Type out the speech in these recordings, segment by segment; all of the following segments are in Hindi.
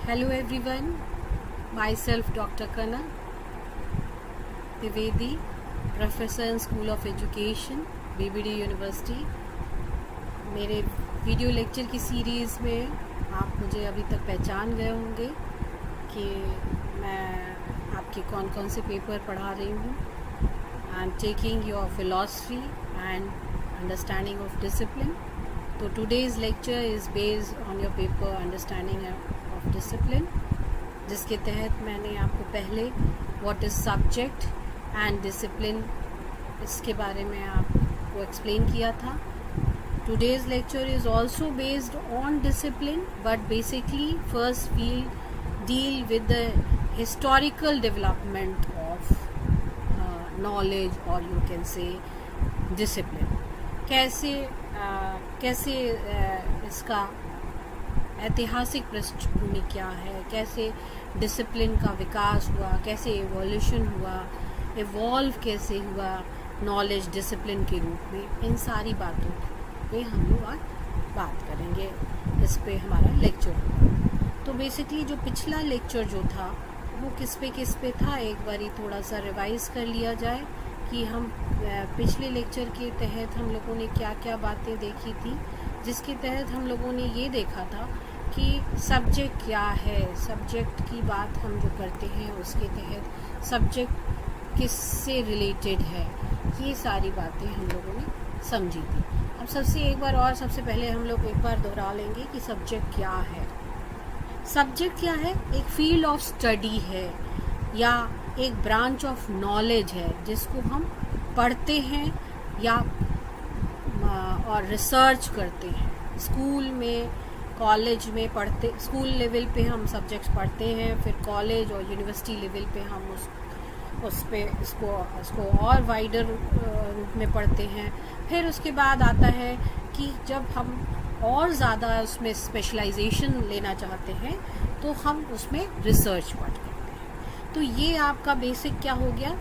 Hello everyone, myself Dr. Kana Trivedi, Professor in School of Education, BBD University। मेरे वीडियो लेक्चर की सीरीज़ में आप मुझे अभी तक पहचान गए होंगे कि मैं आपके कौन कौन से पेपर पढ़ा रही हूँ। I am taking your philosophy and understanding of discipline. तो today's lecture is based on your paper understanding of discipline, जिसके तहत मैंने आपको पहले what is subject and discipline इसके बारे में आपको एक्सप्लेन किया था। Today's lecture is also based on discipline, but basically first we'll deal with the historical development of knowledge और यू कैन से डिसिप्लिन। कैसे इसका ऐतिहासिक पृष्ठभूमि क्या है, कैसे डिसिप्लिन का विकास हुआ, कैसे इवोल्यूशन हुआ, इवॉल्व कैसे हुआ नॉलेज डिसिप्लिन के रूप में, इन सारी बातों पे हम लोग आज बात करेंगे। इस पे हमारा लेक्चर होगा। तो बेसिकली जो पिछला लेक्चर जो था वो किस पे था, एक बारी थोड़ा सा रिवाइज कर लिया जाए कि हम पिछले लेक्चर के तहत हम लोगों ने क्या क्या बातें देखी थी, जिसके तहत हम लोगों ने ये देखा था कि सब्जेक्ट क्या है, सब्जेक्ट की बात हम जो करते हैं उसके तहत सब्जेक्ट किससे रिलेटेड है, ये सारी बातें हम लोगों ने समझी थी। अब सबसे पहले हम लोग एक बार दोहरा लेंगे कि सब्जेक्ट क्या है। सब्जेक्ट क्या है? एक फील्ड ऑफ स्टडी है या एक ब्रांच ऑफ नॉलेज है जिसको हम पढ़ते हैं या और रिसर्च करते हैं। स्कूल में, कॉलेज में पढ़ते, स्कूल लेवल पे हम सब्जेक्ट्स पढ़ते हैं, फिर कॉलेज और यूनिवर्सिटी लेवल पे हम इसको और वाइडर रूप में पढ़ते हैं। फिर उसके बाद आता है कि जब हम और ज़्यादा उसमें स्पेशलाइजेशन लेना चाहते हैं तो हम उसमें रिसर्च पार्ट करते हैं। तो ये आपका बेसिक क्या हो गया,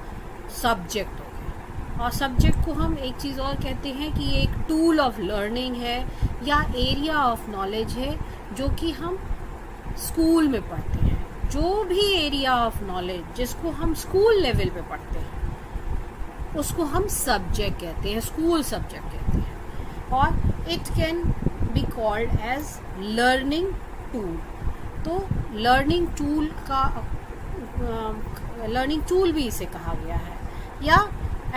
सब्जेक्ट हो गया। और सब्जेक्ट को हम एक चीज़ और कहते हैं कि ये एक टूल ऑफ लर्निंग है या एरिया ऑफ नॉलेज है जो कि हम स्कूल में पढ़ते हैं। जो भी एरिया ऑफ नॉलेज जिसको हम स्कूल लेवल पे पढ़ते हैं उसको हम सब्जेक्ट कहते हैं, स्कूल सब्जेक्ट कहते हैं। और it can be called as learning tool. तो लर्निंग टूल भी इसे कहा गया है, या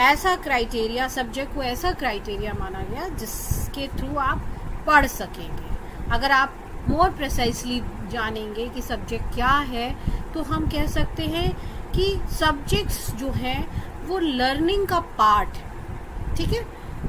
ऐसा क्राइटेरिया, सब्जेक्ट को ऐसा क्राइटेरिया माना गया जिसके थ्रू आप पढ़ सकेंगे। अगर आप मोर प्रिसाइसली जानेंगे कि सब्जेक्ट क्या है तो हम कह सकते हैं कि सब्जेक्ट्स जो हैं वो लर्निंग का पार्ट है, ठीक है।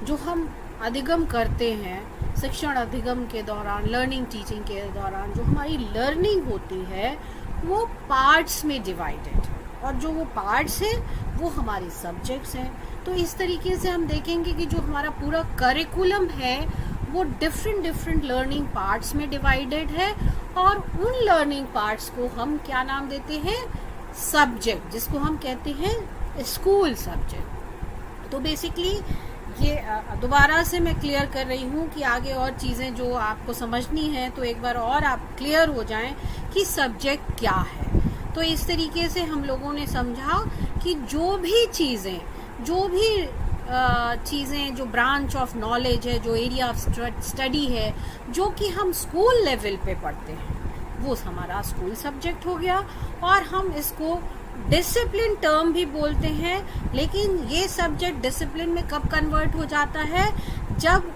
जो हम अधिगम करते हैं, शिक्षण अधिगम के दौरान, लर्निंग टीचिंग के दौरान जो हमारी लर्निंग होती है वो पार्ट्स में डिवाइडेड है, और जो वो पार्ट्स हैं वो हमारी सब्जेक्ट्स हैं। तो इस तरीके से हम देखेंगे कि जो हमारा पूरा करिकुलम है वो डिफरेंट लर्निंग पार्ट्स में डिवाइडेड है, और उन लर्निंग पार्ट्स को हम क्या नाम देते हैं, सब्जेक्ट, जिसको हम कहते हैं स्कूल सब्जेक्ट। तो बेसिकली ये दोबारा से मैं क्लियर कर रही हूँ कि आगे और चीज़ें जो आपको समझनी है तो एक बार और आप क्लियर हो जाएं कि सब्जेक्ट क्या है। तो इस तरीके से हम लोगों ने समझा कि जो भी चीज़ें जो ब्रांच ऑफ नॉलेज है, जो एरिया ऑफ स्टडी है, जो कि हम स्कूल लेवल पे पढ़ते हैं, वो हमारा स्कूल सब्जेक्ट हो गया। और हम इसको डिसिप्लिन टर्म भी बोलते हैं, लेकिन ये सब्जेक्ट डिसिप्लिन में कब कन्वर्ट हो जाता है, जब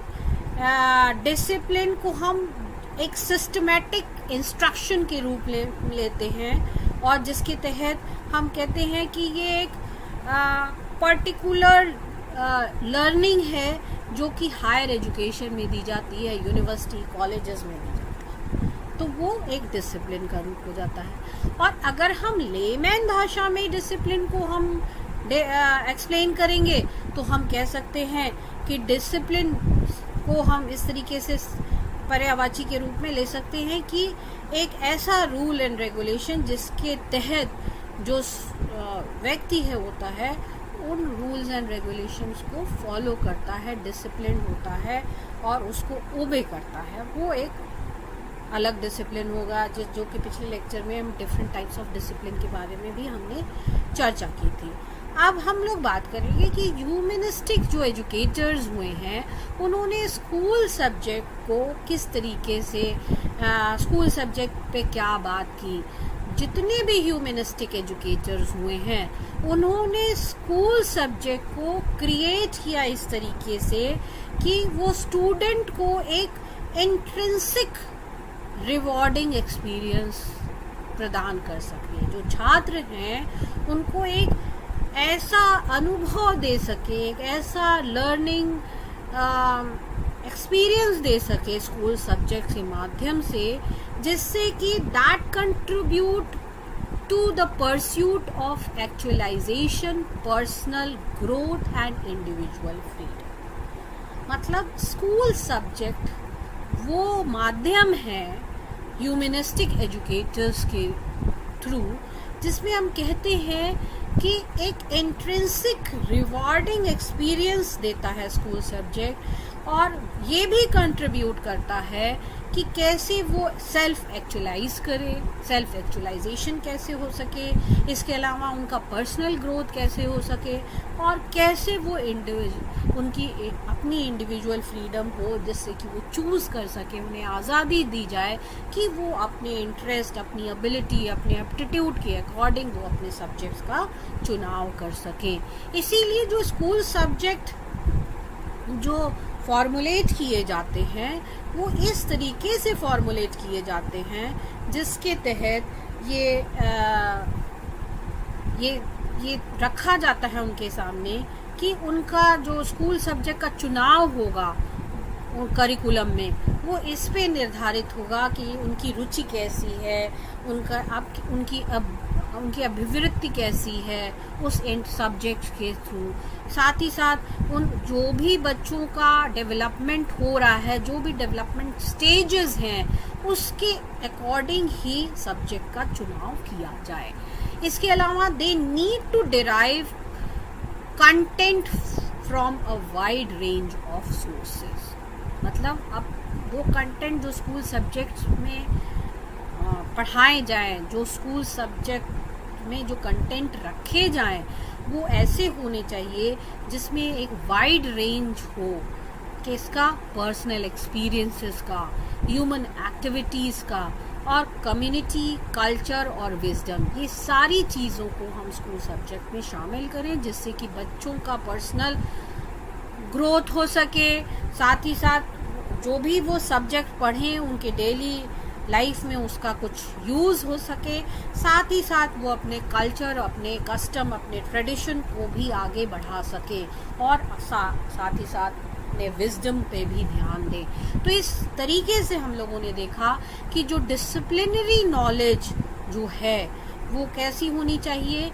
डिसिप्लिन को हम एक सिस्टमैटिक इंस्ट्रक्शन के रूप लेते हैं, और जिसके तहत हम कहते हैं कि ये एक पर्टिकुलर लर्निंग है जो कि हायर एजुकेशन में दी जाती है, यूनिवर्सिटी कॉलेजेस में दी जाती है। तो वो एक डिसिप्लिन का रूप हो जाता है। और अगर हम लेमैन भाषा में डिसिप्लिन को हम एक्सप्लेन करेंगे तो हम कह सकते हैं कि डिसिप्लिन को हम इस तरीके से पर्यायवाची के रूप में ले सकते हैं कि एक ऐसा रूल एंड रेगुलेशन जिसके तहत जो व्यक्ति है होता है उन रूल्स एंड रेगुलेशंस को फॉलो करता है, डिसिप्लिन होता है और उसको ओबे करता है, वो एक अलग डिसिप्लिन होगा, जो कि पिछले लेक्चर में हम डिफरेंट टाइप्स ऑफ डिसिप्लिन के बारे में भी हमने चर्चा की थी। अब हम लोग बात करेंगे कि ह्यूमनिस्टिक जो एजुकेटर्स हुए हैं उन्होंने स्कूल सब्जेक्ट को किस तरीके से स्कूल सब्जेक्ट पे क्या बात की। जितने भी ह्यूमनिस्टिक एजुकेटर्स हुए हैं उन्होंने स्कूल सब्जेक्ट को क्रिएट किया इस तरीके से कि वो स्टूडेंट को एक इंट्रिंसिक रिवॉर्डिंग एक्सपीरियंस प्रदान कर सके। जो छात्र हैं उनको एक ऐसा अनुभव दे सके, एक ऐसा लर्निंग एक्सपीरियंस दे सके स्कूल सब्जेक्ट के माध्यम से, जिससे कि that contribute to the pursuit of actualization, personal growth and individual freedom. मतलब स्कूल सब्जेक्ट वो माध्यम है ह्यूमनिस्टिक एजुकेटर्स के थ्रू जिसमें हम कहते हैं कि एक इंट्रिंसिक रिवॉर्डिंग एक्सपीरियंस देता है स्कूल सब्जेक्ट, और ये भी कंट्रीब्यूट करता है कि कैसे वो सेल्फ एक्चुअलाइज करे, सेल्फ एक्चुअलाइजेशन कैसे हो सके, इसके अलावा उनका पर्सनल ग्रोथ कैसे हो सके, और कैसे वो उनकी अपनी इंडिविजुअल फ्रीडम हो जिससे कि वो चूज़ कर सके, उन्हें आज़ादी दी जाए कि वो अपने इंटरेस्ट, अपनी एबिलिटी, अपने एप्टीट्यूड के अकॉर्डिंग वो अपने सब्जेक्ट्स का चुनाव कर सकें। इसीलिए जो स्कूल सब्जेक्ट जो फॉर्मुलेट किए जाते हैं वो इस तरीके से फॉर्मुलेट किए जाते हैं जिसके तहत ये रखा जाता है उनके सामने कि उनका जो स्कूल सब्जेक्ट का चुनाव होगा करिकुलम में वो इस पे निर्धारित होगा कि उनकी रुचि कैसी है, उनकी अभिवृत्ति कैसी है उस सब्जेक्ट के थ्रू। साथ ही साथ उन जो भी बच्चों का डेवलपमेंट हो रहा है, जो भी डेवलपमेंट स्टेजेस हैं, उसके अकॉर्डिंग ही सब्जेक्ट का चुनाव किया जाए। इसके अलावा they need to derive content from a wide range of sources. मतलब अब वो कंटेंट जो स्कूल सब्जेक्ट्स में पढ़ाए जाएं, जो स्कूल सब्जेक्ट में जो कंटेंट रखे जाएं, वो ऐसे होने चाहिए जिसमें एक वाइड रेंज हो कि इसका पर्सनल एक्सपीरियंसेस का, ह्यूमन एक्टिविटीज़ का, और कम्युनिटी, कल्चर और विजडम, ये सारी चीज़ों को हम स्कूल सब्जेक्ट में शामिल करें जिससे कि बच्चों का पर्सनल ग्रोथ हो सके। साथ ही साथ जो भी वो सब्जेक्ट पढ़ें उनके डेली लाइफ में उसका कुछ यूज़ हो सके। साथ ही साथ वो अपने कल्चर, अपने कस्टम, अपने ट्रेडिशन को भी आगे बढ़ा सके, और साथ ही साथ अपने विजडम पे भी ध्यान दें। तो इस तरीके से हम लोगों ने देखा कि जो डिसिप्लिनरी नॉलेज जो है वो कैसी होनी चाहिए,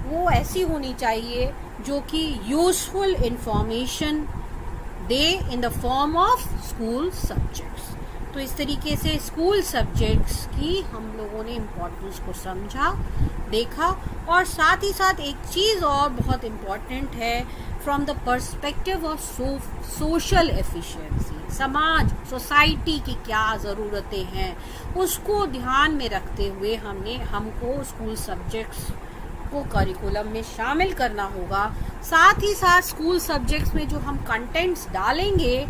वो ऐसी होनी चाहिए जो कि useful information they in the form of school subjects. तो इस तरीके से स्कूल सब्जेक्ट्स की हम लोगों ने इम्पोर्टेंस को समझा, देखा, और साथ ही साथ एक चीज़ और बहुत इम्पोर्टेंट है from the perspective of social efficiency. समाज, सोसाइटी की क्या ज़रूरतें हैं उसको ध्यान में रखते हुए हमको स्कूल सब्जेक्ट्स को करिकुलम में शामिल करना होगा। साथ ही साथ स्कूल सब्जेक्ट्स में जो हम कंटेंट्स डालेंगे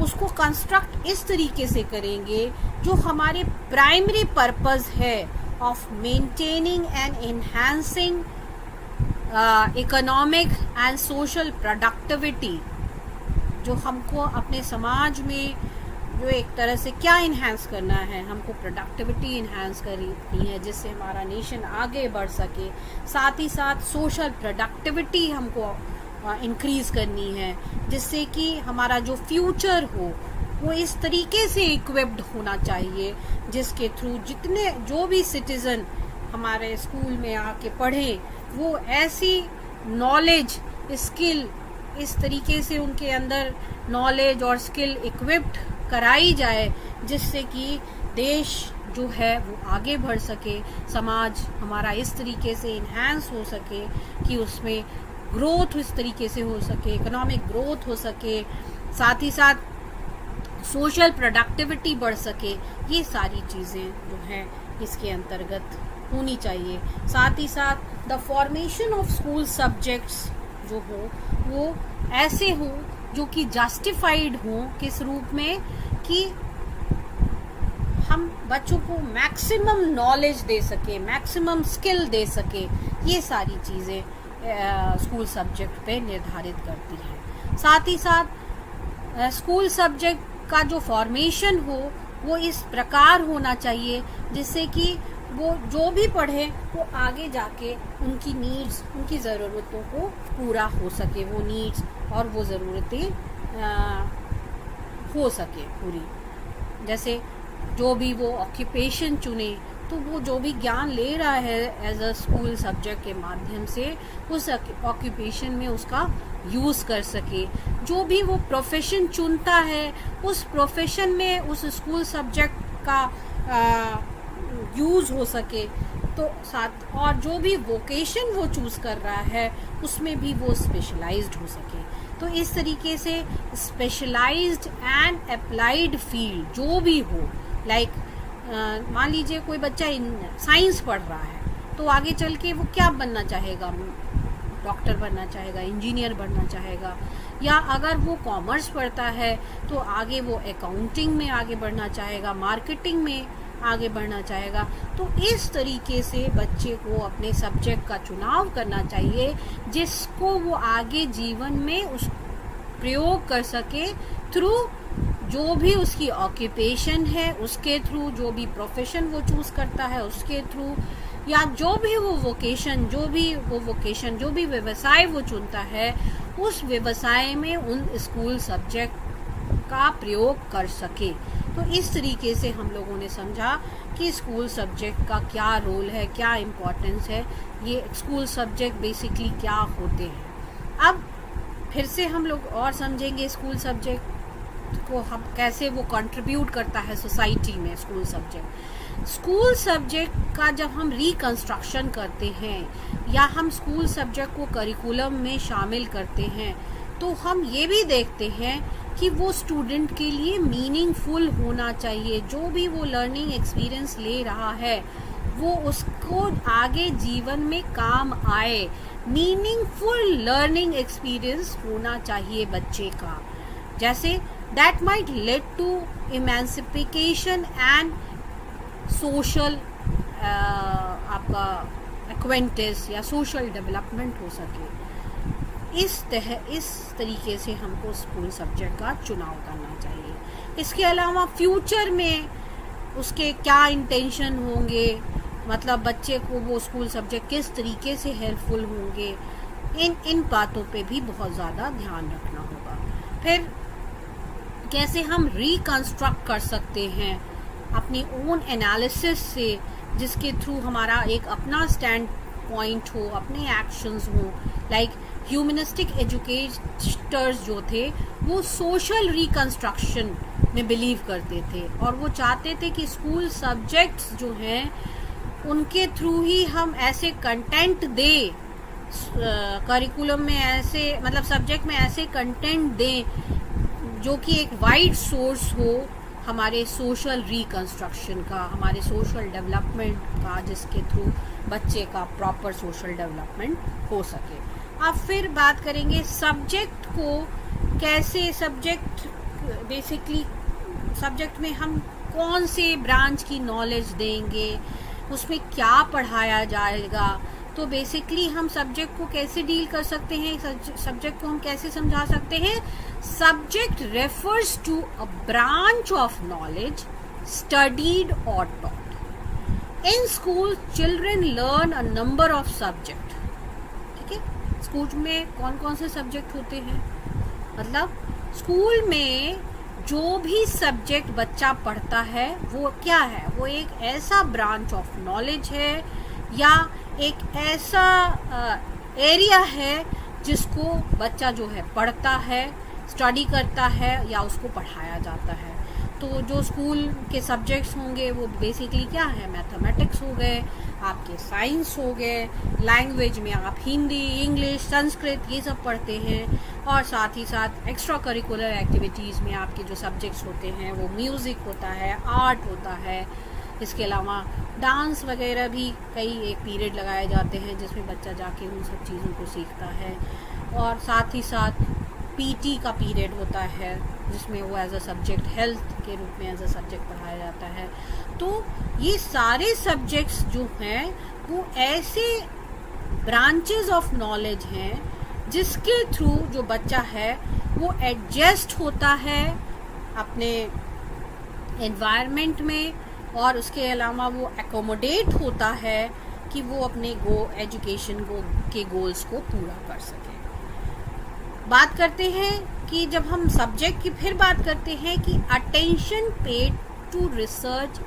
उसको कंस्ट्रक्ट इस तरीके से करेंगे जो हमारे प्राइमरी पर्पस है of maintaining and enhancing economic and social productivity, जो हमको अपने समाज में जो एक तरह से क्या इन्हांस करना है, हमको प्रोडक्टिविटी इन्हांस करनी है जिससे हमारा नेशन आगे बढ़ सके। साथ ही साथ सोशल प्रोडक्टिविटी हमको इंक्रीज करनी है जिससे कि हमारा जो फ्यूचर हो वो इस तरीके से इक्विप्ड होना चाहिए जिसके थ्रू जो भी सिटीज़न हमारे स्कूल में आके पढ़े वो ऐसी नॉलेज, स्किल, इस तरीके से उनके अंदर नॉलेज और स्किल इक्विप्ड कराई जाए जिससे कि देश जो है वो आगे बढ़ सके, समाज हमारा इस तरीके से इन्हांस हो सके कि उसमें ग्रोथ इस तरीके से हो सके, इकोनॉमिक ग्रोथ हो सके। साथ ही साथ सोशल प्रोडक्टिविटी बढ़ सके, ये सारी चीज़ें जो हैं इसके अंतर्गत होनी चाहिए। साथ ही साथ the formation of school subjects जो हो वो ऐसे हो जो कि जस्टिफाइड हो, किस रूप में कि हम बच्चों को मैक्सिमम नॉलेज दे सके, मैक्सिमम स्किल दे सके, ये सारी चीज़ें स्कूल सब्जेक्ट पे निर्धारित करती हैं। साथ ही साथ स्कूल सब्जेक्ट का जो फॉर्मेशन हो वो इस प्रकार होना चाहिए जिससे कि वो जो भी पढ़े वो आगे जाके उनकी नीड्स, उनकी ज़रूरतों को पूरा हो सके, वो नीड्स और वो ज़रूरतें हो सके पूरी। जैसे जो भी वो ऑक्यूपेशन चुने तो वो जो भी ज्ञान ले रहा है एज अ स्कूल सब्जेक्ट के माध्यम से उस ऑक्यूपेशन में उसका यूज़ कर सके। जो भी वो प्रोफेशन चुनता है उस प्रोफेशन में उस स्कूल सब्जेक्ट का यूज़ हो सके। तो साथ और जो भी वोकेशन वो चूज़ कर रहा है उसमें भी वो स्पेशलाइज्ड हो सके। तो इस तरीके से स्पेशलाइज्ड एंड अप्लाइड फील्ड जो भी हो, लाइक मान लीजिए कोई बच्चा साइंस पढ़ रहा है तो आगे चल के वो क्या बनना चाहेगा, डॉक्टर बनना चाहेगा, इंजीनियर बनना चाहेगा। या अगर वो कॉमर्स पढ़ता है तो आगे वो अकाउंटिंग में आगे बढ़ना चाहेगा, मार्केटिंग में आगे बढ़ना चाहेगा। तो इस तरीके से बच्चे को अपने सब्जेक्ट का चुनाव करना चाहिए जिसको वो आगे जीवन में उस प्रयोग कर सके थ्रू जो भी उसकी ऑक्यूपेशन है उसके थ्रू, जो भी प्रोफेशन वो चूज करता है उसके थ्रू, या जो भी वोकेशन जो भी व्यवसाय वो चुनता है उस व्यवसाय में उन स्कूल सब्जेक्ट का प्रयोग कर सके। तो इस तरीके से हम लोगों ने समझा कि स्कूल सब्जेक्ट का क्या रोल है, क्या इम्पोर्टेंस है, ये स्कूल सब्जेक्ट बेसिकली क्या होते हैं। अब फिर से हम लोग और समझेंगे स्कूल सब्जेक्ट को, हम कैसे वो कंट्रीब्यूट करता है सोसाइटी में। स्कूल सब्जेक्ट का जब हम रिकंस्ट्रक्शन करते हैं या हम स्कूल सब्जेक्ट को करिकुलम में शामिल करते हैं तो हम ये भी देखते हैं कि वो स्टूडेंट के लिए मीनिंगफुल होना चाहिए। जो भी वो लर्निंग एक्सपीरियंस ले रहा है वो उसको आगे जीवन में काम आए। मीनिंगफुल लर्निंग एक्सपीरियंस होना चाहिए बच्चे का, जैसे that might lead to emancipation and social आपका acquaintance या social development हो सके। इस तरीके से हमको स्कूल सब्जेक्ट का चुनाव करना चाहिए। इसके अलावा फ्यूचर में उसके क्या इंटेंशन होंगे, मतलब बच्चे को वो स्कूल सब्जेक्ट किस तरीके से हेल्पफुल होंगे, इन बातों पे भी बहुत ज़्यादा ध्यान रखना होगा। फिर कैसे हम रिकंस्ट्रक्ट कर सकते हैं अपनी ओन एनालिसिस से, जिसके थ्रू हमारा एक अपना स्टैंड पॉइंट हो, अपने एक्शंस हो। लाइक ह्यूमनिस्टिक एजुकेटर्स जो थे वो सोशल रिकंस्ट्रक्शन में बिलीव करते थे और वो चाहते थे कि स्कूल सब्जेक्ट्स जो हैं उनके थ्रू ही हम ऐसे कंटेंट दें, करिकुलम में ऐसे मतलब सब्जेक्ट में ऐसे कंटेंट दें जो कि एक वाइड सोर्स हो हमारे सोशल रिकंस्ट्रक्शन का, हमारे सोशल डेवलपमेंट का, जिसके थ्रू बच्चे का प्रॉपर सोशल डेवलपमेंट हो सके। अब फिर बात करेंगे सब्जेक्ट को कैसे, बेसिकली सब्जेक्ट में हम कौन से ब्रांच की नॉलेज देंगे, उसमें क्या पढ़ाया जाएगा। तो बेसिकली हम सब्जेक्ट को कैसे डील कर सकते हैं, सब्जेक्ट को हम कैसे समझा सकते हैं। Subject refers to a branch of knowledge studied और taught. In school children learn a number of subject. ठीक है, स्कूल में कौन कौन से सब्जेक्ट होते हैं, मतलब स्कूल में जो भी सब्जेक्ट बच्चा पढ़ता है वो क्या है, वो एक ऐसा ब्रांच ऑफ नॉलेज है या एक ऐसा एरिया है जिसको बच्चा जो है पढ़ता है, स्टडी करता है या उसको पढ़ाया जाता है। तो जो स्कूल के सब्जेक्ट्स होंगे वो बेसिकली क्या है, मैथमेटिक्स हो गए, आपके साइंस हो गए, लैंग्वेज में आप हिंदी, इंग्लिश, संस्कृत ये सब पढ़ते हैं। और साथ ही साथ एक्स्ट्रा करिकुलर एक्टिविटीज़ में आपके जो सब्जेक्ट्स होते हैं वो म्यूज़िक होता है, आर्ट होता है, इसके अलावा डांस वगैरह भी कई एक पीरियड लगाए जाते हैं जिसमें बच्चा जाके उन सब चीज़ों को सीखता है। और साथ ही साथ पीटी का पीरियड होता है जिसमें वो एज अ सब्जेक्ट हेल्थ के रूप में एज अ सब्जेक्ट पढ़ाया जाता है। तो ये सारे सब्जेक्ट्स जो हैं वो ऐसे ब्रांचेस ऑफ नॉलेज हैं जिसके थ्रू जो बच्चा है वो एडजस्ट होता है अपने एनवायरनमेंट में, और उसके अलावा वो एकोमोडेट होता है कि वो अपने एजुकेशन के गोल्स को पूरा कर सके। बात करते हैं कि जब हम सब्जेक्ट की फिर बात करते हैं कि अटेंशन पेड टू रिसर्च,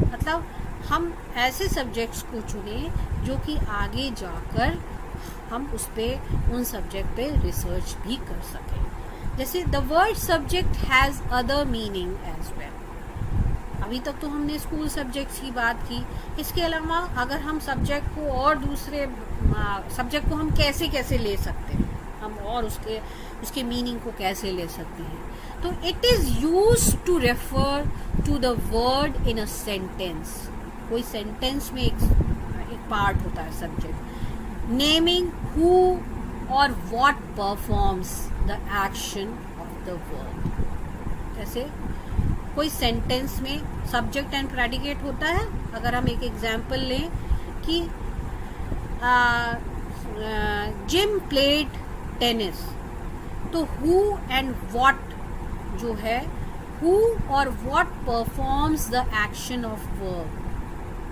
मतलब हम ऐसे सब्जेक्ट्स को चुने जो कि आगे जाकर हम उन सब्जेक्ट पे रिसर्च भी कर सकें। जैसे the word subject has other meaning as well. अभी तक तो हमने स्कूल सब्जेक्ट्स की बात की, इसके अलावा अगर हम सब्जेक्ट को और दूसरे सब्जेक्ट को हम कैसे कैसे ले सकते हैं, हम और उसके मीनिंग को कैसे ले सकते हैं, तो it is used to refer to the word in a sentence. कोई सेंटेंस में एक पार्ट होता है subject, naming who or what performs the action of the word. जैसे कोई सेंटेंस में सब्जेक्ट एंड प्रेडिकेट होता है। अगर हम एक एग्जाम्पल लें कि जिम प्लेड टेनिस, तो हु एंड व्हाट जो है, who or what performs the action of work,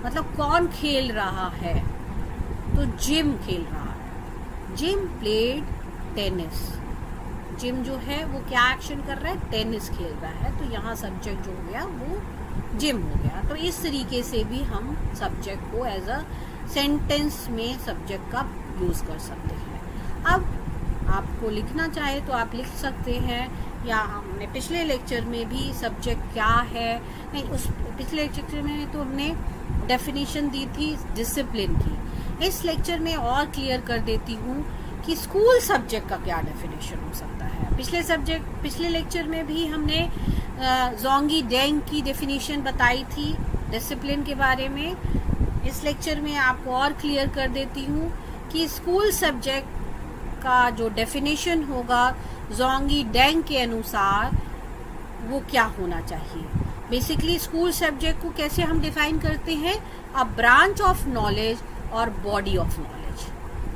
मतलब कौन खेल रहा है, तो जिम खेल रहा है। जिम प्लेड टेनिस, जिम जो है वो क्या एक्शन कर रहा है, टेनिस खेल रहा है, तो यहाँ सब्जेक्ट जो हो गया वो जिम हो गया। तो इस तरीके से भी हम सब्जेक्ट को एज अ सेंटेंस में सब्जेक्ट का यूज़ कर सकते हैं। अब आपको लिखना चाहे तो आप लिख सकते हैं, या हमने पिछले लेक्चर में भी सब्जेक्ट क्या है, नहीं उस पिछले लेक्चर में तो हमने डेफिनेशन दी थी डिसिप्लिन की। इस लेक्चर में और क्लियर कर देती हूँ कि स्कूल सब्जेक्ट का क्या डेफिनेशन हो सकता है। पिछले लेक्चर में भी हमने जोंगी डेंग की डेफिनेशन बताई थी डिसिप्लिन के बारे में। इस लेक्चर में आपको और क्लियर कर देती हूँ कि स्कूल सब्जेक्ट का जो डेफिनेशन होगा जोंगी डेंग के अनुसार वो क्या होना चाहिए। बेसिकली स्कूल सब्जेक्ट को कैसे हम डिफाइन करते हैं, a branch of knowledge or body of knowledge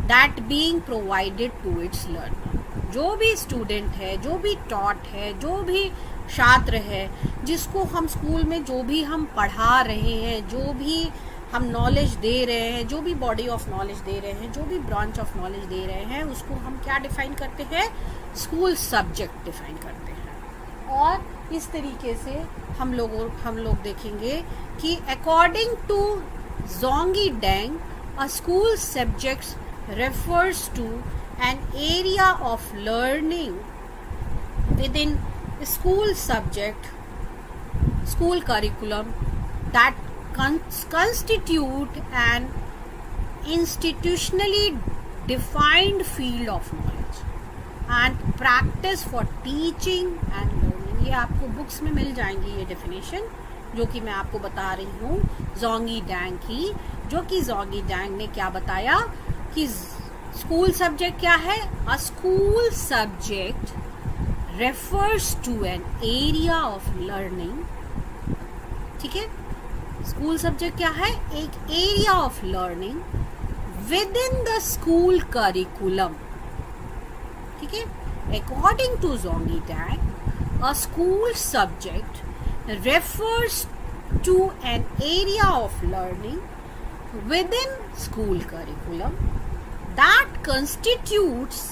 that being provided to its learner. जो भी स्टूडेंट है, जो भी टॉट है, जो भी छात्र है, जिसको हम स्कूल में जो भी हम पढ़ा रहे हैं, जो भी हम नॉलेज दे रहे हैं, जो भी बॉडी ऑफ नॉलेज दे रहे हैं, जो भी ब्रांच ऑफ नॉलेज दे रहे हैं, उसको हम क्या डिफाइन करते हैं, स्कूल सब्जेक्ट डिफाइन करते हैं। और इस तरीके से हम लोग देखेंगे कि according to Zongyi Deng a school subjects refers to an area of learning within school subject, school curriculum that constitute an institutionally defined field of knowledge and practice for teaching and learning। ये आपको बुक्स में मिल जाएंगी ये डेफिनेशन, जो कि मैं आपको बता रही हूँ जोंगी डेंग की, जो कि जोंगी डेंग ने क्या बताया कि स्कूल सब्जेक्ट क्या है, a school subject refers to an area of learning. ठीक है, स्कूल सब्जेक्ट क्या है, एक area of learning within the school curriculum. ठीक है, according to Zongyi Deng a school subject refers to an area of learning within school curriculum that constitutes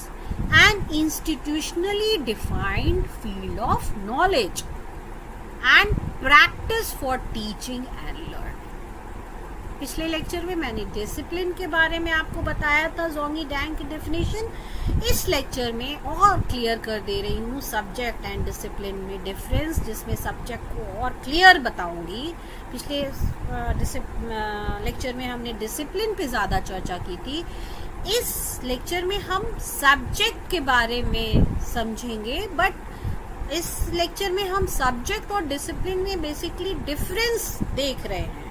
an institutionally defined field of knowledge and practice for teaching and learning। पिछले लेक्चर में मैंने डिसिप्लिन के बारे में आपको बताया था जोंगी डेंग की डेफिनेशन। इस लेक्चर में और क्लियर कर दे रही हूँ सब्जेक्ट एंड डिसिप्लिन में डिफरेंस, जिसमें सब्जेक्ट को और क्लियर बताऊंगी। पिछले लेक्चर में हमने डिसिप्लिन पे ज़्यादा चर्चा की थी, इस लेक्चर में हम सब्जेक्ट के बारे में समझेंगे, बट इस लेक्चर में हम सब्जेक्ट और डिसिप्लिन में बेसिकली डिफरेंस देख रहे हैं।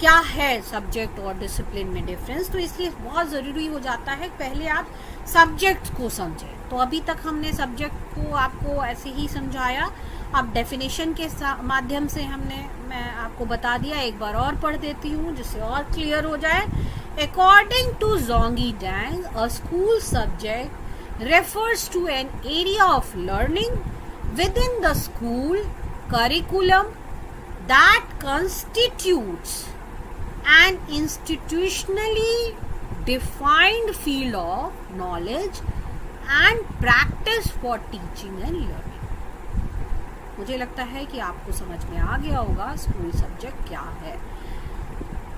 क्या है सब्जेक्ट और डिसिप्लिन में डिफरेंस, तो इसलिए बहुत ज़रूरी हो जाता है पहले आप सब्जेक्ट को समझें। तो अभी तक हमने सब्जेक्ट को आपको ऐसे ही समझाया, अब डेफिनेशन के माध्यम से मैं आपको बता दिया, एक बार और पढ़ देती हूँ जिससे और क्लियर हो जाए। According to Zongyi Deng, a school subject refers to an area of learning within the school curriculum that constitutes an institutionally defined field of knowledge and practice for teaching and learning. मुझे लगता है कि आपको समझ में आ गया होगा स्कूल सब्जेक्ट क्या है।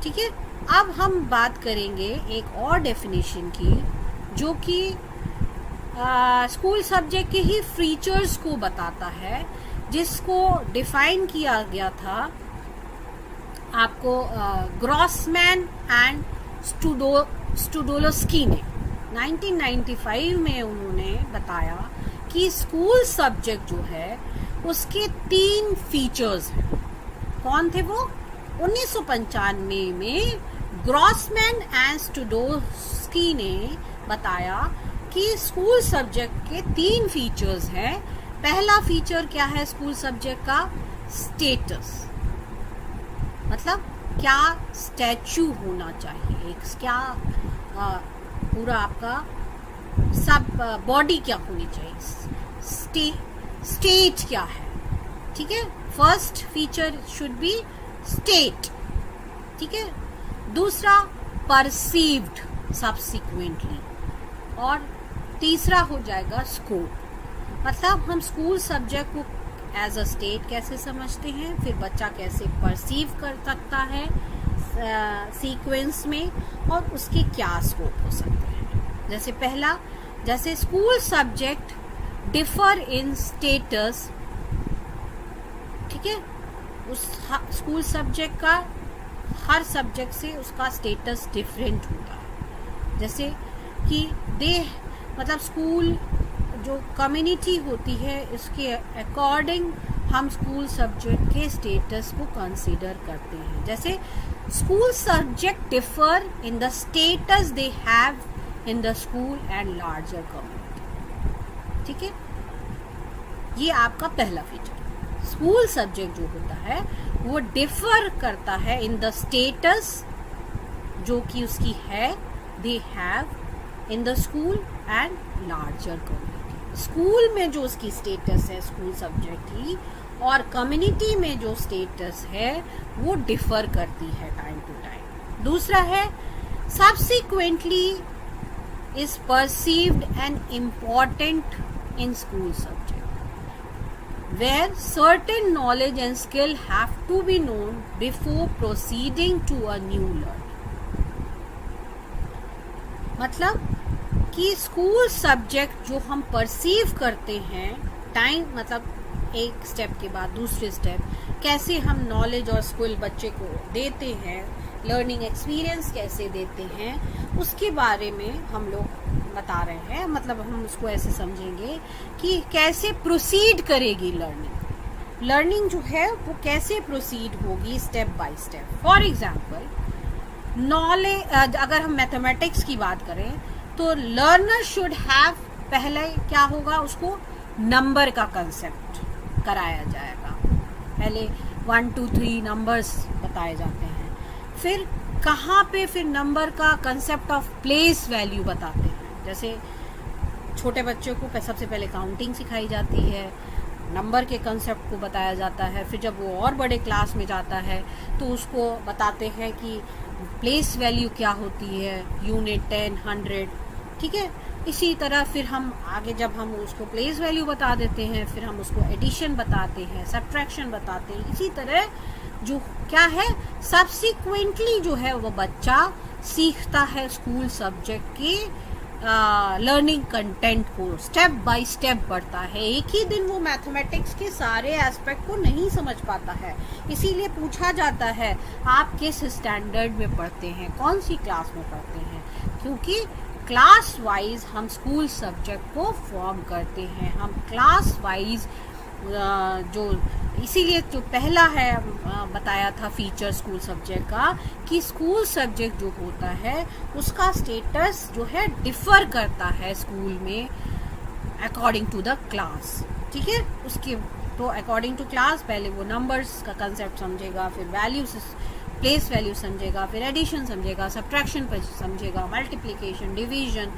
ठीक है, अब हम बात करेंगे एक और डेफिनेशन की, जो कि स्कूल सब्जेक्ट के ही फीचर्स को बताता है, जिसको डिफाइन किया गया था आपको ग्रॉसमैन एंड स्टुडोलस्की ने 1995 में। उन्होंने बताया कि स्कूल सब्जेक्ट जो है उसके 3 फीचर्स हैं। कौन थे वो? 1995 में ग्रॉसमैन एंड स्टुडोलस्की ने बताया कि स्कूल सब्जेक्ट के 3 फीचर्स हैं। पहला फीचर क्या है स्कूल सब्जेक्ट का? स्टेटस, मतलब क्या स्टैचू होना चाहिए, एक क्या पूरा आपका सब बॉडी क्या होनी चाहिए, स्टेट क्या है। ठीक है, first feature should be state. ठीक है, दूसरा परसीव्ड सब्सिक्वेंटली, और तीसरा हो जाएगा स्कोप, मतलब हम स्कूल सब्जेक्ट को एज अ स्टेट कैसे समझते हैं, फिर बच्चा कैसे परसीव कर सकता है सीक्वेंस में, और उसके क्या स्कोप हो सकते हैं। जैसे पहला, जैसे school subject differ in status. ठीक है, उस स्कूल सब्जेक्ट का हर सब्जेक्ट से उसका स्टेटस डिफरेंट होता है। जैसे कि मतलब स्कूल जो कम्युनिटी होती है इसके अकॉर्डिंग हम स्कूल सब्जेक्ट के स्टेटस को कंसीडर करते हैं। जैसे school subject differ in the status they have in the school and larger community. ठीक है, ये आपका पहला फीचर। स्कूल सब्जेक्ट जो होता है वो डिफर करता है इन द स्टेटस जो कि उसकी है, they have in the school and larger community. School में जो उसकी स्टेटस है स्कूल सब्जेक्ट की, और कम्युनिटी में जो स्टेटस है वो डिफर करती है टाइम टू टाइम। दूसरा है subsequently is perceived and important in school subject where certain knowledge and skill have to be known before proceeding to a new learning. मतलब कि स्कूल सब्जेक्ट जो हम परसीव करते हैं टाइम, मतलब एक स्टेप के बाद दूसरे स्टेप, कैसे हम नॉलेज और स्किल बच्चे को देते हैं, लर्निंग एक्सपीरियंस कैसे देते हैं, उसके बारे में हम लोग बता रहे हैं। मतलब हम उसको ऐसे समझेंगे कि कैसे प्रोसीड करेगी लर्निंग जो है वो कैसे प्रोसीड होगी step by step. For example knowledge, अगर हम मैथमेटिक्स की बात करें तो लर्नर शुड हैव, पहले क्या होगा, उसको नंबर का कंसेप्ट कराया जाएगा। पहले 1 2 3 नंबर्स बताए जाते हैं, फिर कहाँ पे फिर नंबर का कंसेप्ट ऑफ प्लेस वैल्यू बताते हैं। जैसे छोटे बच्चों को सबसे पहले काउंटिंग सिखाई जाती है, नंबर के कंसेप्ट को बताया जाता है। फिर जब वो और बड़े क्लास में जाता है तो उसको बताते हैं कि प्लेस वैल्यू क्या होती है, यूनिट 10 100। ठीक है, इसी तरह फिर हम आगे जब हम उसको प्लेस वैल्यू बता देते हैं, फिर हम उसको एडिशन बताते हैं, सब्ट्रैक्शन बताते हैं। इसी तरह जो क्या है सब्सिक्वेंटली जो है वो बच्चा सीखता है स्कूल सब्जेक्ट के लर्निंग कंटेंट को, स्टेप बाय स्टेप बढ़ता है। एक ही दिन वो मैथमेटिक्स के सारे एस्पेक्ट को नहीं समझ पाता है। इसीलिए पूछा जाता है आप किस स्टैंडर्ड में पढ़ते हैं, कौन सी क्लास में पढ़ते हैं, क्योंकि क्लास वाइज हम स्कूल सब्जेक्ट को फॉर्म करते हैं, हम क्लास वाइज जो इसीलिए जो पहला है बताया था फीचर स्कूल सब्जेक्ट का कि स्कूल सब्जेक्ट जो होता है उसका स्टेटस जो है डिफर करता है स्कूल में अकॉर्डिंग टू द क्लास, ठीक है। उसके तो अकॉर्डिंग टू क्लास पहले वो नंबर्स का कंसेप्ट समझेगा, फिर वैल्यूज प्लेस वैल्यू समझेगा, फिर एडिशन समझेगा, सब्ट्रैक्शन पर समझेगा, मल्टीप्लिकेशन, डिवीजन,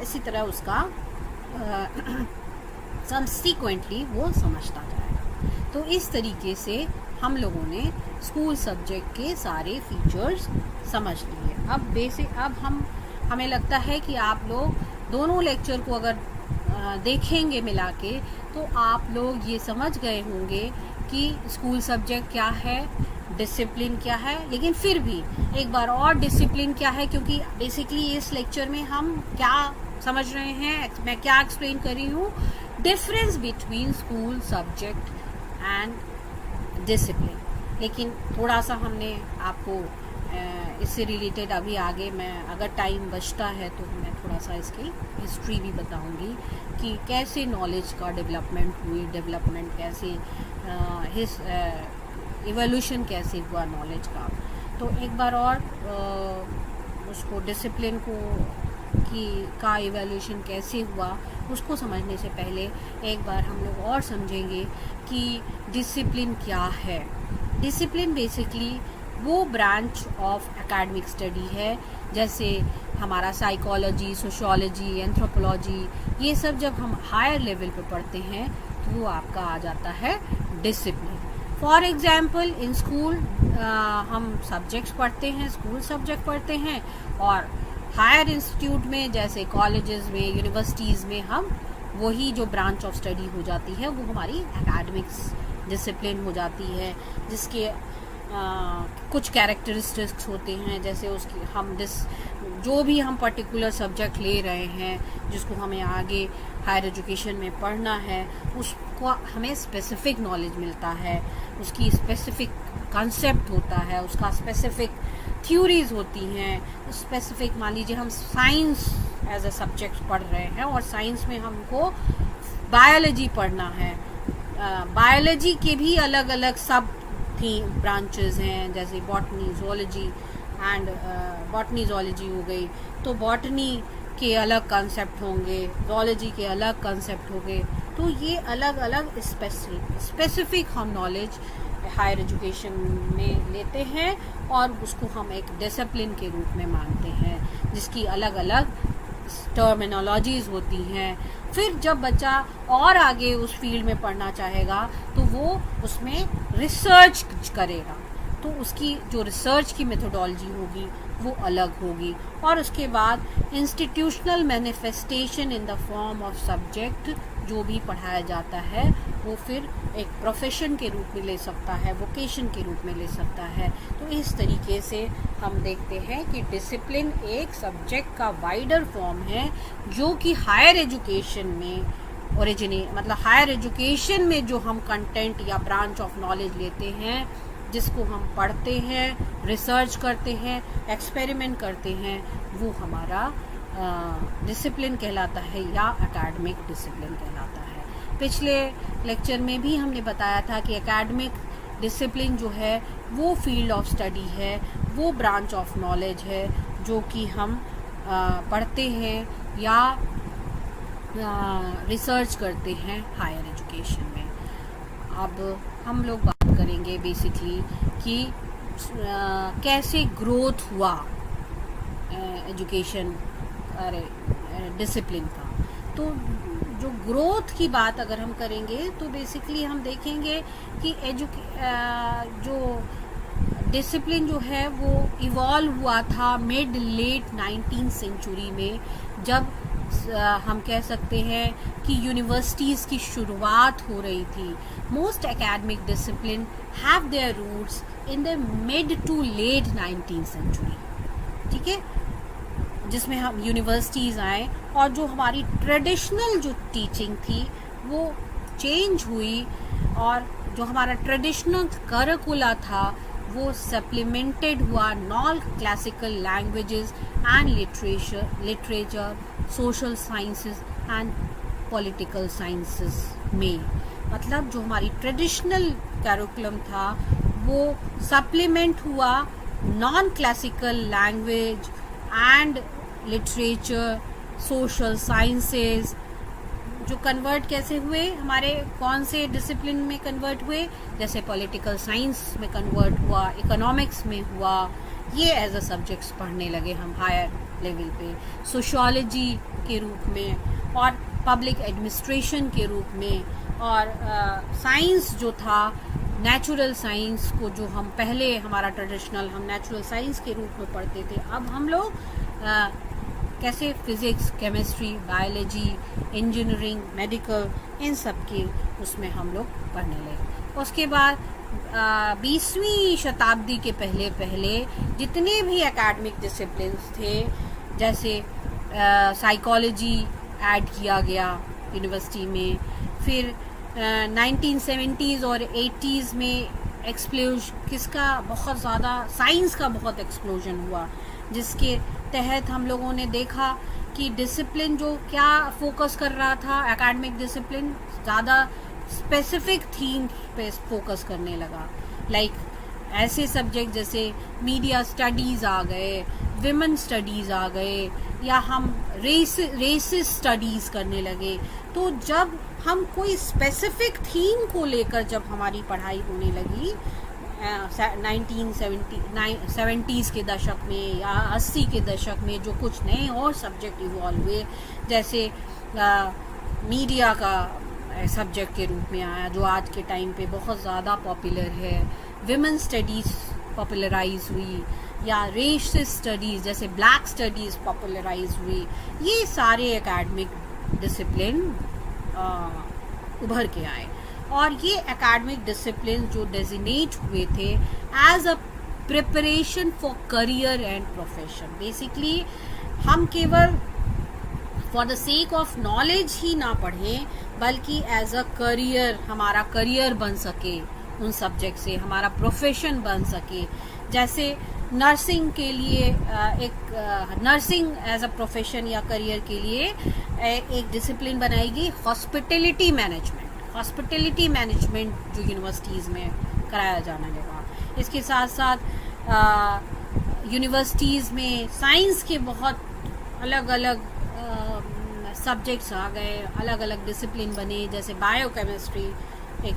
इसी तरह उसका सबसिक्वेंटली वो समझता जाएगा। तो इस तरीके से हम लोगों ने स्कूल सब्जेक्ट के सारे फीचर्स समझ लिए। अब हमें लगता है कि आप लोग दोनों लेक्चर को अगर देखेंगे मिला के तो आप लोग ये समझ गए होंगे कि स्कूल सब्जेक्ट क्या है, डिसिप्लिन क्या है। लेकिन फिर भी एक बार और डिसिप्लिन क्या है, क्योंकि बेसिकली इस लेक्चर में हम क्या समझ रहे हैं, मैं क्या एक्सप्लेन कर रही हूँ, difference between school subject and discipline. लेकिन थोड़ा सा हमने आपको इससे रिलेटेड अभी आगे मैं अगर टाइम बचता है तो मैं थोड़ा सा इसकी हिस्ट्री भी बताऊंगी कि कैसे नॉलेज का डेवलपमेंट कैसे इवोल्यूशन कैसे हुआ नॉलेज का। तो एक बार और उसको डिसिप्लिन का इवोल्यूशन कैसे हुआ उसको समझने से पहले एक बार हम लोग और समझेंगे कि डिसिप्लिन क्या है। डिसिप्लिन बेसिकली वो ब्रांच ऑफ एकेडमिक स्टडी है, जैसे हमारा साइकोलॉजी, सोशियोलॉजी, एंथ्रोपोलॉजी, ये सब जब हम हायर लेवल पे पढ़ते हैं तो वो आपका आ जाता है discipline. For example in school हम सब्जेक्ट्स पढ़ते हैं, स्कूल सब्जेक्ट पढ़ते हैं, और हायर इंस्टीट्यूट में जैसे कॉलेजेस में, यूनिवर्सिटीज़ में हम वही जो ब्रांच ऑफ स्टडी हो जाती है वो हमारी एकेडमिक्स डिसिप्लिन हो जाती है, जिसके कुछ कैरेक्टरिस्टिक्स होते हैं, जैसे उसकी जो भी हम पर्टिकुलर सब्जेक्ट ले रहे हैं जिसको हमें आगे हायर एजुकेशन में पढ़ना है, उसको हमें स्पेसिफिक नॉलेज मिलता है, उसकी स्पेसिफिक कंसेप्ट होता है, उसका स्पेसिफिक थ्योरीज होती हैं, स्पेसिफिक। मान लीजिए हम साइंस एज अ सब्जेक्ट पढ़ रहे हैं और साइंस में हमको बायोलॉजी पढ़ना है, बायोलॉजी के भी अलग अलग सब ब्रांचेस हैं, जैसे botany, zoology and botany zoology हो गई, तो बॉटनी के अलग कंसेप्ट होंगे, जोलॉजी के अलग कंसेप्ट होंगे। तो ये अलग अलग स्पेसिफिक हम नॉलेज हायर एजुकेशन में लेते हैं और उसको हम एक डिसिप्लिन के रूप में मानते हैं, जिसकी अलग अलग टर्मिनोलॉजीज होती हैं। फिर जब बच्चा और आगे उस फील्ड में पढ़ना चाहेगा तो वो उसमें रिसर्च करेगा, तो उसकी जो रिसर्च की मेथोडोलॉजी होगी वो अलग होगी। और उसके बाद institutional manifestation in the form of subject जो भी पढ़ाया जाता है वो फिर एक प्रोफेशन के रूप में ले सकता है, वोकेशन के रूप में ले सकता है। तो इस तरीके से हम देखते हैं कि डिसिप्लिन एक सब्जेक्ट का वाइडर फॉर्म है जो कि हायर एजुकेशन में मतलब हायर एजुकेशन में जो हम कंटेंट या ब्रांच ऑफ नॉलेज लेते हैं, जिसको हम पढ़ते हैं, रिसर्च करते हैं, एक्सपेरिमेंट करते हैं, वो हमारा डिसिप्लिन कहलाता है या एकेडमिक डिसिप्लिन कहलाता है। पिछले लेक्चर में भी हमने बताया था कि एकेडमिक डिसिप्लिन जो है वो फील्ड ऑफ स्टडी है, वो ब्रांच ऑफ नॉलेज है जो कि हम पढ़ते हैं या रिसर्च करते हैं हायर एजुकेशन में। अब हम लोग बात करेंगे बेसिकली कि कैसे ग्रोथ हुआ एजुकेशन डिसिप्लिन का। तो जो ग्रोथ की बात अगर हम करेंगे तो बेसिकली हम देखेंगे कि जो डिसिप्लिन जो है वो इवॉल्व हुआ था मिड लेट 19th सेंचुरी में, जब हम कह सकते हैं कि यूनिवर्सिटीज़ की शुरुआत हो रही थी। Most academic discipline have their roots in the mid to late 19th century, ठीक है, जिसमें हम यूनिवर्सिटीज़ आए और जो हमारी ट्रेडिशनल जो टीचिंग थी वो चेंज हुई और जो हमारा ट्रेडिशनल करिकुला था वो सप्लीमेंटेड हुआ non classical languages and literature, social sciences and political sciences में। मतलब जो हमारी ट्रेडिशनल कैरिकुलम था वो सप्लीमेंट हुआ non classical language and literature, social sciences, जो कन्वर्ट कैसे हुए, हमारे कौन से डिसिप्लिन में कन्वर्ट हुए, जैसे पॉलिटिकल साइंस में कन्वर्ट हुआ, इकोनॉमिक्स में हुआ, ये एज अ सब्जेक्ट्स पढ़ने लगे हम हायर लेवल पे, सोशियोलॉजी के रूप में और पब्लिक एडमिनिस्ट्रेशन के रूप में। और साइंस जो था, नेचुरल साइंस को जो हम पहले हमारा ट्रेडिशनल हम नेचुरल साइंस के रूप में पढ़ते थे, अब हम लोग कैसे physics, chemistry, biology, engineering, medical, इन सब के उसमें हम लोग पढ़ने लगे। उसके बाद 20वीं शताब्दी के पहले जितने भी एकेडमिक डिसिप्लिन्स थे, जैसे साइकोलॉजी ऐड किया गया यूनिवर्सिटी में, फिर 1970s और 80s में किसका बहुत ज़्यादा, साइंस का बहुत एक्सप्लोजन हुआ, जिसके तहत हम लोगों ने देखा कि डिसिप्लिन जो क्या फोकस कर रहा था, एकेडमिक डिसिप्लिन ज़्यादा स्पेसिफिक थीम पे फोकस करने लगा। लाइक ऐसे सब्जेक्ट जैसे मीडिया स्टडीज़ आ गए, विमेन स्टडीज़ आ गए, या हम रेसिस स्टडीज़ करने लगे। तो जब हम कोई स्पेसिफिक थीम को लेकर जब हमारी पढ़ाई होने लगी 1970s के दशक में या 80 के दशक में, जो कुछ नए और सब्जेक्ट इवॉल्व हुए, जैसे मीडिया का सब्जेक्ट के रूप में आया जो आज के टाइम पे बहुत ज़्यादा पॉपुलर है, विमेन स्टडीज़ पॉपुलराइज हुई, या रेशिस स्टडीज़ जैसे ब्लैक स्टडीज़ पॉपुलराइज हुई। ये सारे एकेडमिक डिसिप्लिन उभर के आए और ये एकेडमिक डिसिप्लिन जो डेजिग्नेट हुए थे as a preparation for career and profession. Basically हम केवल for the sake of knowledge ही ना पढ़ें, बल्कि एज अ करियर, हमारा करियर बन सके उन सब्जेक्ट से, हमारा प्रोफेशन बन सके। जैसे नर्सिंग के लिए नर्सिंग एज अ प्रोफेशन या करियर के लिए एक डिसिप्लिन बनाएगी हॉस्पिटैलिटी मैनेजमेंट। हॉस्पिटैलिटी मैनेजमेंट जो यूनिवर्सिटीज़ में कराया जाने लगा। इसके साथ साथ यूनिवर्सिटीज़ में साइंस के बहुत अलग अलग सब्जेक्ट्स आ गए, अलग अलग डिसिप्लिन बने, जैसे बायोकेमिस्ट्री एक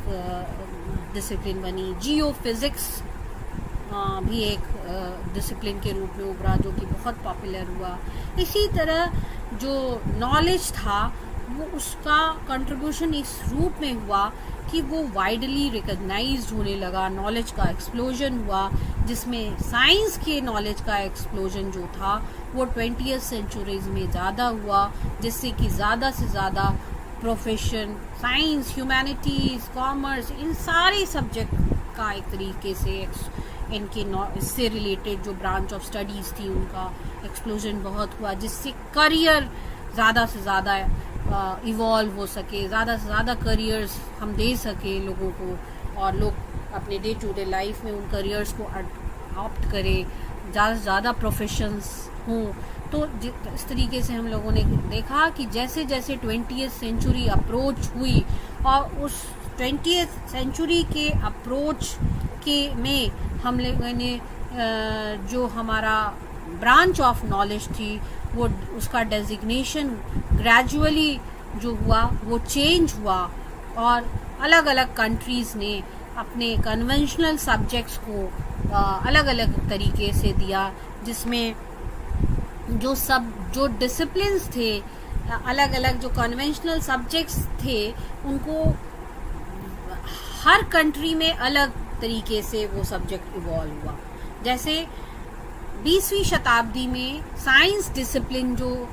डिसिप्लिन बनी, जियो फिजिक्स भी एक डिसिप्लिन के रूप में उभरा जो कि बहुत पॉपुलर हुआ। इसी तरह जो नॉलेज था वो उसका कंट्रीब्यूशन इस रूप में हुआ कि वो वाइडली रिकॉग्नाइज्ड होने लगा, नॉलेज का एक्सप्लोजन हुआ, जिसमें साइंस के नॉलेज का एक्सप्लोजन जो था वो 20th सेंचुरीज में ज़्यादा हुआ, जिससे कि ज़्यादा से ज़्यादा प्रोफेशन, साइंस, ह्यूमैनिटीज़, कॉमर्स, इन सारे सब्जेक्ट का एक तरीके से इनके इससे रिलेटेड जो ब्रांच ऑफ स्टडीज़ थी उनका एक्सप्लोजन बहुत हुआ, जिससे करियर ज़्यादा से ज़्यादा इवॉल्व हो सके, ज़्यादा से ज़्यादा करियर्स हम दे सके लोगों को, और लोग अपने डे टू डे लाइफ में उन करियर्स को ऑप्ट करें, ज़्यादा से ज़्यादा प्रोफेशंस हों। तो इस तरीके से हम लोगों ने देखा कि जैसे जैसे 20th सेंचुरी अप्रोच हुई और उस 20th सेंचुरी के अप्रोच के में हम लोगों ने जो हमारा ब्रांच ऑफ नॉलेज थी वो उसका डेजिग्नेशन ग्रेजुअली जो हुआ वो चेंज हुआ, और अलग अलग कंट्रीज़ ने अपने कन्वेंशनल सब्जेक्ट्स को अलग अलग तरीके से दिया, जिसमें जो डिसिप्लिन्स थे, अलग अलग जो कन्वेंशनल सब्जेक्ट्स थे, उनको हर कंट्री में अलग तरीके से वो सब्जेक्ट इवॉल्व हुआ। जैसे 20वीं शताब्दी में साइंस डिसिप्लिन जो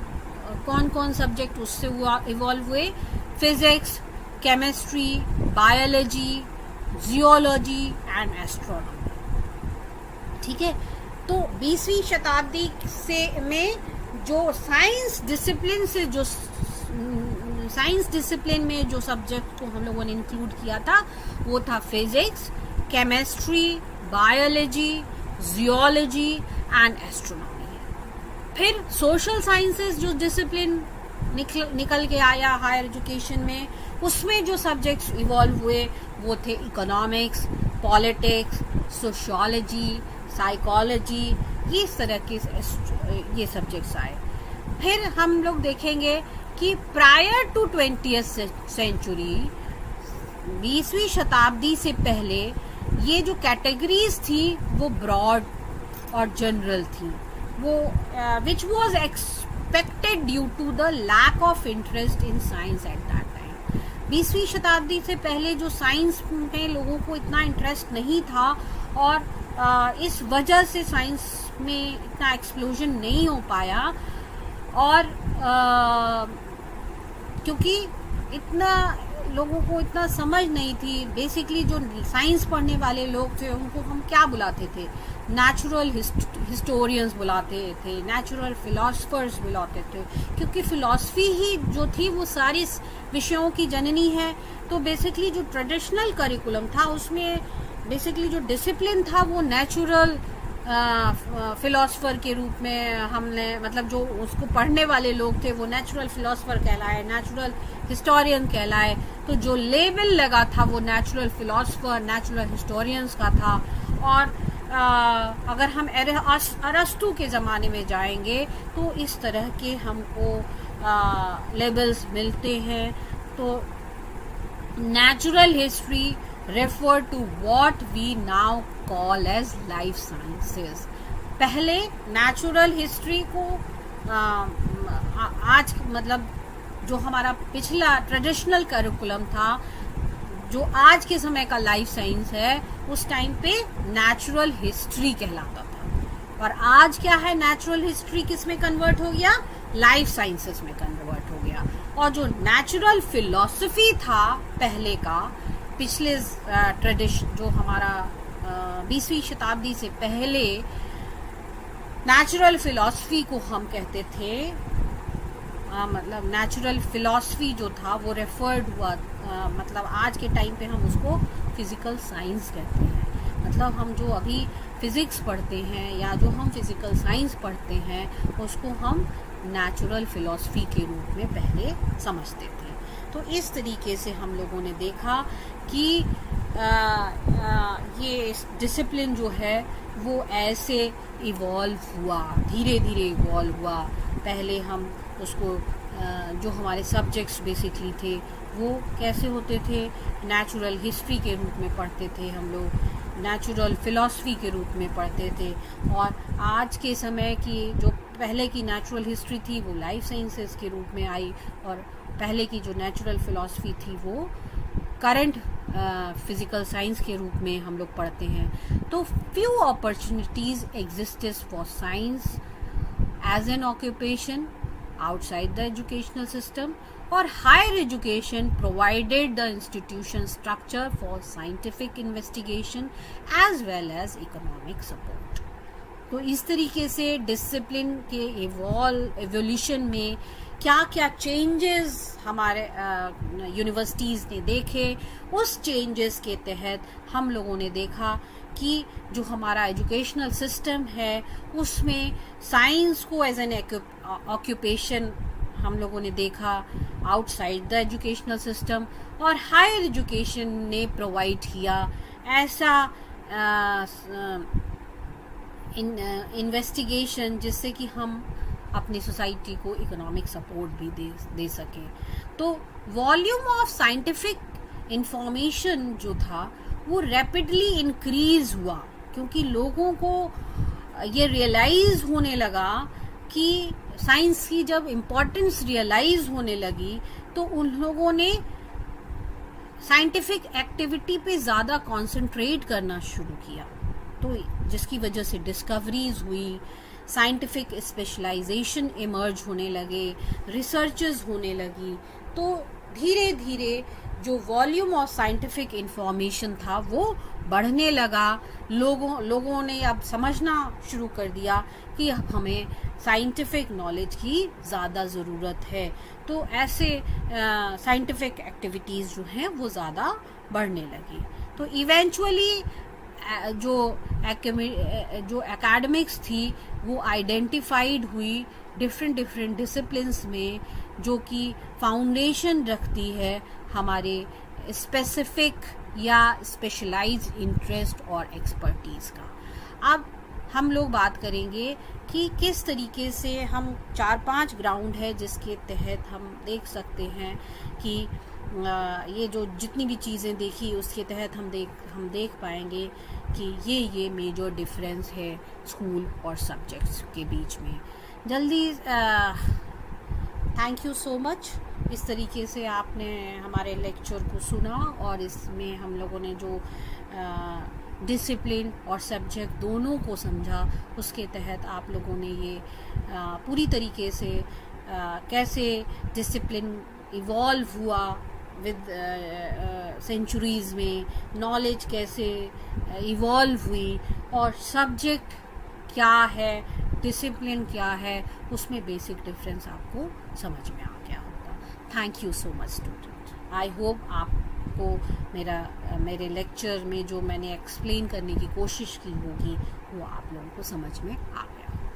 कौन कौन सब्जेक्ट उससे इवॉल्व हुए, physics, chemistry, biology, geology and astronomy. ठीक है, तो 20वीं शताब्दी में जो साइंस डिसिप्लिन में जो सब्जेक्ट को हम लोगों ने इंक्लूड किया था वो था physics, chemistry, biology, geology and astronomy है। फिर सोशल साइंसेस जो डिसिप्लिन निकल के आया हायर एजुकेशन में, उसमें जो सब्जेक्ट्स इवॉल्व हुए वो थे इकोनॉमिक्स, पॉलिटिक्स, सोशियोलॉजी, साइकोलॉजी, ये इस तरह के ये सब्जेक्ट्स आए। फिर हम लोग देखेंगे कि प्रायर टू 20th सेंचुरी, 20वीं शताब्दी से पहले ये जो कैटेगरीज थी वो ब्रॉड और जनरल थी, वो which was expected due to the lack of interest in science at that time. 20वीं शताब्दी से पहले जो साइंस में लोगों को इतना इंटरेस्ट नहीं था और इस वजह से साइंस में इतना एक्सप्लोजन नहीं हो पाया, और क्योंकि इतना लोगों को इतना समझ नहीं थी। बेसिकली जो साइंस पढ़ने वाले लोग थे उनको हम क्या बुलाते थे, नेचुरल हिस्टोरियंस बुलाते थे, नेचुरल फिलोसफर्स बुलाते थे, क्योंकि फिलॉसफी ही जो थी वो सारी विषयों की जननी है। तो बेसिकली जो ट्रेडिशनल करिकुलम था उसमें बेसिकली जो डिसिप्लिन था वो नेचुरल फिलोसफर के रूप में हमने, मतलब जो उसको पढ़ने वाले लोग थे वो नेचुरल फिलोसफर कहलाए, नेचुरल हिस्टोरियन कहलाए। तो जो लेबल लगा था वो नेचुरल फिलोसफर, नेचुरल हिस्टोरियंस का था। और अगर हम अरस्तु के ज़माने में जाएंगे तो इस तरह के हमको लेबल्स मिलते हैं। तो natural history refer to what we now call as life sciences। पहले नेचुरल हिस्ट्री को आज मतलब जो हमारा पिछला ट्रेडिशनल करिकुलम था, जो आज के समय का लाइफ साइंस है, उस टाइम पे नेचुरल हिस्ट्री कहलाता था। और आज क्या है, नेचुरल हिस्ट्री किस में कन्वर्ट हो गया, लाइफ साइंसेस में कन्वर्ट हो गया। और जो नेचुरल फिलॉसफी था पहले का, पिछले ट्रेडिशन जो हमारा 20वीं शताब्दी से पहले नेचुरल फिलॉसफी को हम कहते थे, मतलब नेचुरल फिलॉसफी जो था वो रेफर्ड हुआ, मतलब आज के टाइम पे हम उसको फिजिकल साइंस कहते हैं। मतलब हम जो अभी फिजिक्स पढ़ते हैं या जो हम फिजिकल साइंस पढ़ते हैं उसको हम नेचुरल फिलॉसफी के रूप में पहले समझते थे। तो इस तरीके से हम लोगों ने देखा कि ये डिसिप्लिन जो है वो ऐसे इवॉल्व हुआ, धीरे धीरे इवॉल्व हुआ। पहले हम उसको जो हमारे सब्जेक्ट्स बेसिकली थे वो कैसे होते थे, नेचुरल हिस्ट्री के रूप में पढ़ते थे हम लोग, नेचुरल फिलॉसफी के रूप में पढ़ते थे। और आज के समय की जो पहले की नेचुरल हिस्ट्री थी वो लाइफ साइंसेस के रूप में आई, और पहले की जो नेचुरल फिलॉसफी थी वो करंट फिजिकल साइंस के रूप में हम लोग पढ़ते हैं। तो few opportunities existed for science as an occupation outside the educational system, or higher education provided the institution structure for scientific investigation as well as economic support। तो इस तरीके से डिसिप्लिन के एवोल्यूशन में क्या क्या चेंजेस हमारे यूनिवर्सिटीज़ ने देखे, उस चेंजेस के तहत हम लोगों ने देखा कि जो हमारा एजुकेशनल सिस्टम है उसमें साइंस को एज एन ऑक्यूपेशन हम लोगों ने देखा आउटसाइड द एजुकेशनल सिस्टम, और हायर एजुकेशन ने प्रोवाइड किया ऐसा इन्वेस्टिगेशन जिससे कि हम अपनी सोसाइटी को इकोनॉमिक सपोर्ट भी दे सकें। तो वॉल्यूम ऑफ साइंटिफिक इंफॉर्मेशन जो था वो रैपिडली इंक्रीज हुआ, क्योंकि लोगों को ये रियलाइज होने लगा कि साइंस की जब इम्पोर्टेंस रियलाइज होने लगी तो उन लोगों ने साइंटिफिक एक्टिविटी पे ज़्यादा कंसंट्रेट करना शुरू किया। तो जिसकी वजह से डिस्कवरीज हुई, साइंटिफिक स्पेशलाइजेशन इमर्ज होने लगे, रिसर्चेस होने लगी। तो धीरे धीरे जो वॉल्यूम ऑफ साइंटिफिक इंफॉर्मेशन था वो बढ़ने लगा। लोगों ने अब समझना शुरू कर दिया कि हमें साइंटिफिक नॉलेज की ज़्यादा ज़रूरत है। तो ऐसे साइंटिफिक एक्टिविटीज़ जो हैं वो ज़्यादा बढ़ने लगी। तो इवेंचुअली जो एकेडमिक्स थी वो आइडेंटिफाइड हुई डिफरेंट डिसिप्लिन्स में, जो कि फाउंडेशन रखती है हमारे स्पेसिफिक या स्पेशलाइज्ड इंटरेस्ट और एक्सपर्टीज़ का। अब हम लोग बात करेंगे कि किस तरीके से हम 4-5 ग्राउंड है जिसके तहत हम देख सकते हैं कि ये जो जितनी भी चीज़ें देखी उसके तहत हम देख पाएंगे कि ये मेजर डिफरेंस है स्कूल और सब्जेक्ट्स के बीच में। जल्दी थैंक यू सो मच। इस तरीके से आपने हमारे लेक्चर को सुना और इसमें हम लोगों ने जो डिसिप्लिन और सब्जेक्ट दोनों को समझा, उसके तहत आप लोगों ने ये पूरी तरीके से कैसे डिसिप्लिन इवॉल्व हुआ विद सेंचुरीज़ में, नॉलेज कैसे इवॉल्व हुई और सब्जेक्ट क्या है, डिसिप्लिन क्या है, उसमें बेसिक डिफरेंस आपको समझ में आ गया होगा। Thank you so much student. I hope आपको मेरे लेक्चर में जो मैंने एक्सप्लेन करने की कोशिश की होगी वो आप लोगों को समझ में आ गया।